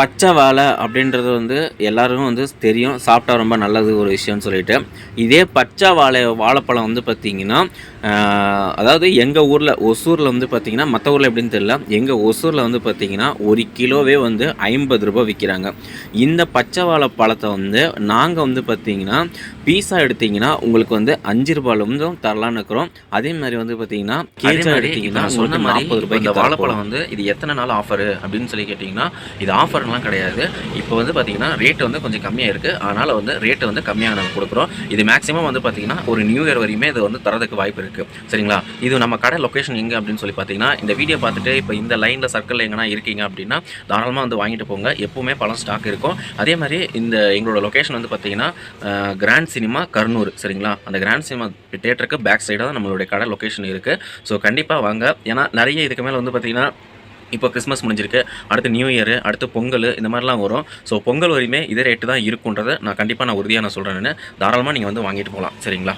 பச்சை வாழை அப்படின்றது வந்து எல்லாருக்கும் வந்து தெரியும், சாப்பிட்டா ரொம்ப நல்லது ஒரு விஷயம்னு சொல்லிட்டு. இதே பச்சை வாழைப்பழம் வந்து பார்த்திங்கன்னா, அதாவது எங்கள் ஊரில் ஒசூரில் வந்து பார்த்திங்கன்னா, மற்ற ஊரில் எப்படின்னு தெரியல, எங்கள் ஒசூரில் வந்து பார்த்திங்கன்னா 1 கிலோவே வந்து ரூ. 50 விற்கிறாங்க. இந்த பச்சை வாழைப்பழத்தை வந்து நாங்கள் வந்து பார்த்திங்கன்னா பீஸா எடுத்திங்கன்னா உங்களுக்கு வந்து ரூ. 5 தரலான்னு இருக்கிறோம். அதே மாதிரி வந்து பார்த்திங்கன்னா கேஜா எடுத்திங்கன்னா சொன்ன மாதிரி ரூ. 40 இந்த வாழைப்பழம் வந்து இது எத்தனை நாள் ஆஃபரு அப்படின்னு சொல்லி கேட்டிங்கன்னா, இது ஆஃபர்லாம் கிடையாது. இப்போ வந்து பார்த்திங்கன்னா ரேட்டு வந்து கொஞ்சம் கம்மியாக இருக்குது. அதனால் வந்து ரேட்டு வந்து கம்மியாக நாங்கள் கொடுக்குறோம். இது மேக்ஸிமம் வந்து பார்த்திங்கன்னா ஒரு நியூ இயர் வரையுமே இது வந்து தரதுக்கு வாய்ப்பு இருக்குது. சரிங்களா? இது நம்ம கடை லொக்கேஷன் எங்கே அப்படின்னு சொல்லி பார்த்தீங்கன்னா, இந்த வீடியோ பார்த்துட்டு இப்போ இந்த லைனில் சர்க்கிளில் எங்கன்னா இருக்கீங்க அப்படின்னா தாராளமாக வந்து வாங்கிட்டு போங்க. எப்போவுமே பழம் ஸ்டாக் இருக்கும். அதே மாதிரி இந்த எங்களோட லொக்கேஷன் வந்து பார்த்திங்கன்னா கிராண்ட் சினிமா கர்னூர். சரிங்களா? அந்த கிராண்ட் சினிமா தியேட்டருக்கு பேக் சைடாக தான் நம்மளுடைய கடை லொக்கேஷன் இருக்குது. ஸோ கண்டிப்பாக வாங்க. ஏன்னா நிறைய இதுக்கு மேலே வந்து பார்த்திங்கன்னா இப்போ கிறிஸ்மஸ் முடிஞ்சிருக்கு, அடுத்து நியூ இயர், அடுத்து பொங்கல், இந்த மாதிரிலாம் வரும். ஸோ பொங்கல் வரையுமே இதே ரேட்டு தான் இருக்குன்றதை நான் கண்டிப்பாக உறுதியாக சொல்கிறேன். தாராளமாக நீங்கள் வந்து வாங்கிட்டு போகலாம். சரிங்களா?